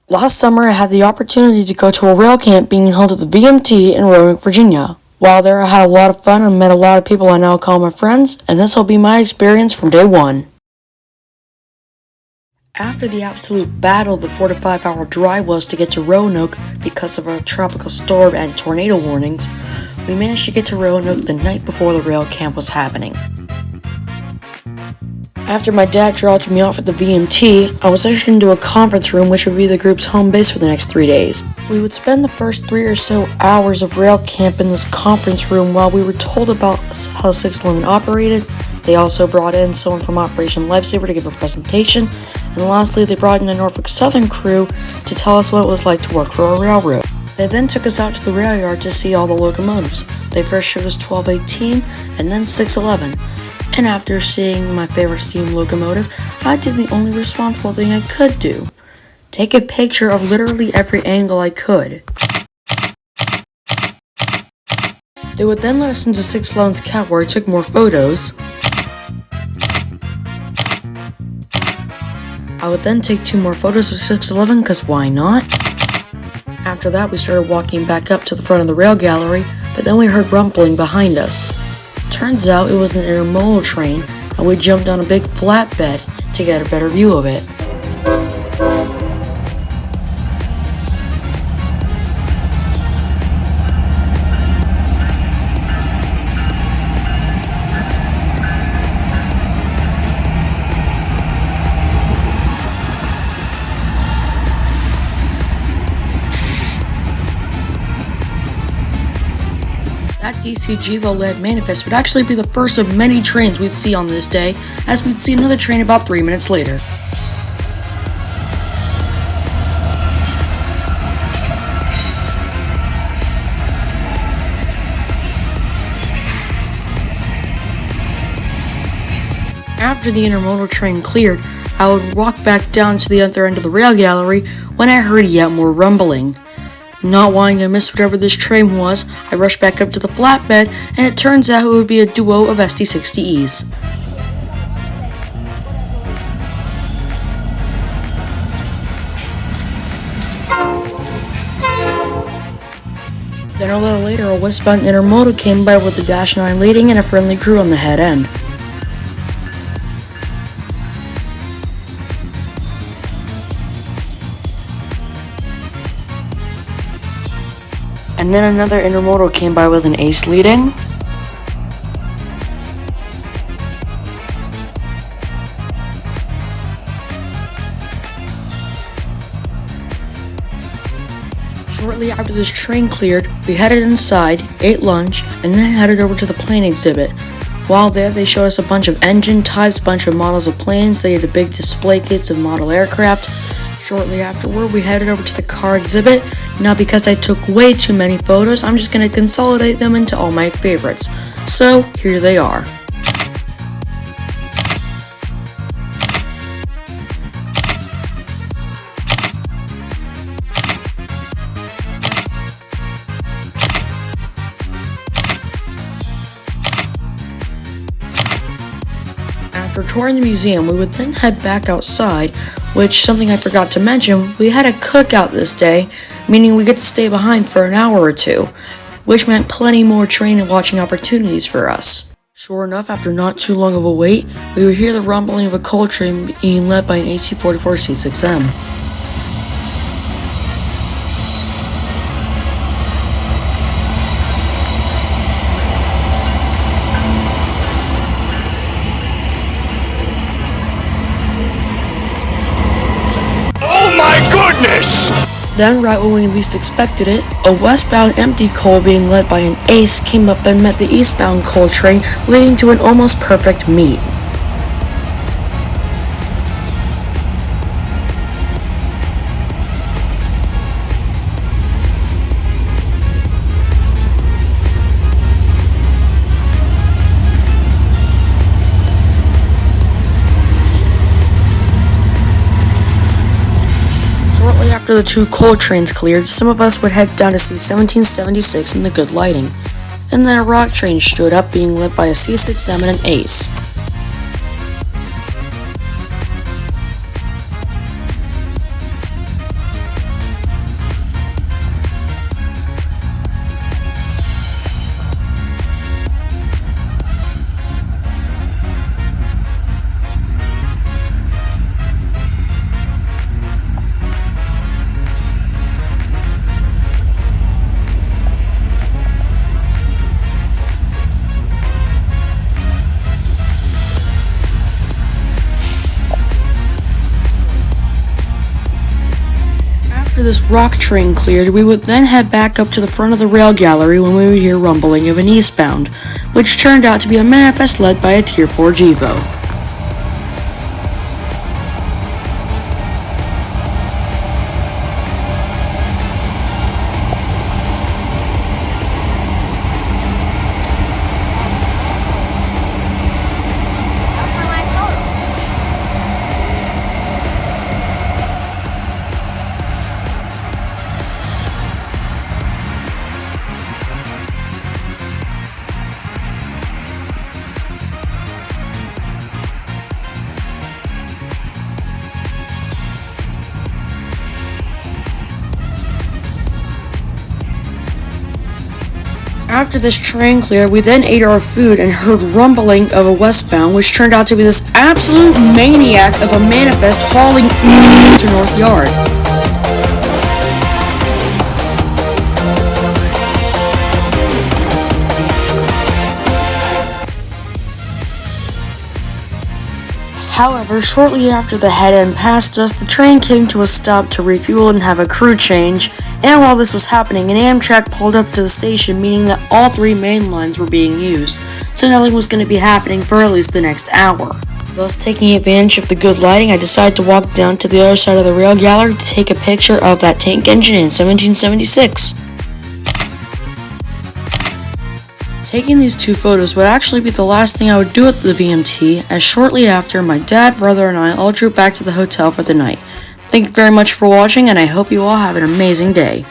Last summer, I had the opportunity to go to a Railcamp being held at the VMT in Roanoke, Virginia. While there, I had a lot of fun and met a lot of people I now call my friends, and this will be my experience from day one. After the absolute battle the 4 to 5 hour drive was to get to Roanoke because of a tropical storm and tornado warnings, we managed to get to Roanoke the night before the rail camp was happening. After my dad dropped me off at the VMT, I was ushered into a conference room which would be the group's home base for the next 3 days. We would spend the first 3 or so hours of rail camp in this conference room while we were told about how 611 operated. They also brought in someone from Operation Lifesaver to give a presentation, and lastly they brought in a Norfolk Southern crew to tell us what it was like to work for a railroad. They then took us out to the rail yard to see all the locomotives. They first showed us 1218 and then 611. And after seeing my favorite steam locomotive, I did the only responsible thing I could do. Take a picture of literally every angle I could. They would then let us into 611's cab where I took more photos. I would then take 2 more photos of 611 because why not? After that we started walking back up to the front of the rail gallery, but then we heard rumbling behind us. Turns out it was an intermodal train, and we jumped on a big flatbed to get a better view of it. That DCGVO-led manifest would actually be the first of many trains we'd see on this day, as we'd see another train about 3 minutes later. After the intermodal train cleared, I would walk back down to the other end of the rail gallery when I heard yet more rumbling. Not wanting to miss whatever this train was, I rushed back up to the flatbed, and it turns out it would be a duo of SD60Es. Then a little later, a westbound intermodal came by with the Dash 9 leading and a friendly crew on the head end. And then another intermodal came by with an ace leading. Shortly after this train cleared, we headed inside, ate lunch, and then headed over to the plane exhibit. While there, they showed us a bunch of engine types, bunch of models of planes. They had a big display case of model aircraft. Shortly afterward, we headed over to the car exhibit. Now, because I took way too many photos, I'm just going to consolidate them into all my favorites. So, here they are. After touring the museum, we would then head back outside, which, something I forgot to mention, we had a cookout this day, meaning we get to stay behind for an hour or 2, which meant plenty more train and watching opportunities for us. Sure enough, after not too long of a wait, we would hear the rumbling of a coal train being led by an AC-44 C6M. Then, right when we least expected it, a westbound empty coal being led by an ace came up and met the eastbound coal train, leading to an almost perfect meet. After the 2 coal trains cleared, some of us would head down to see 1776 in the good lighting, and then a rock train stood up being led by a C6M and an ace. After this rock train cleared, we would then head back up to the front of the rail gallery when we would hear rumbling of an eastbound, which turned out to be a manifest led by a Tier 4 GEVO. After this train clear, we then ate our food and heard rumbling of a westbound, which turned out to be this absolute maniac of a manifest hauling to North Yard. However, shortly after the head end passed us, the train came to a stop to refuel and have a crew change, and while this was happening, an Amtrak pulled up to the station, meaning that all three main lines were being used, so nothing was going to be happening for at least the next hour. Thus, taking advantage of the good lighting, I decided to walk down to the other side of the rail gallery to take a picture of that tank engine in 1776. Taking these two photos would actually be the last thing I would do at the VMT, as shortly after, my dad, brother, and I all drove back to the hotel for the night. Thank you very much for watching, and I hope you all have an amazing day.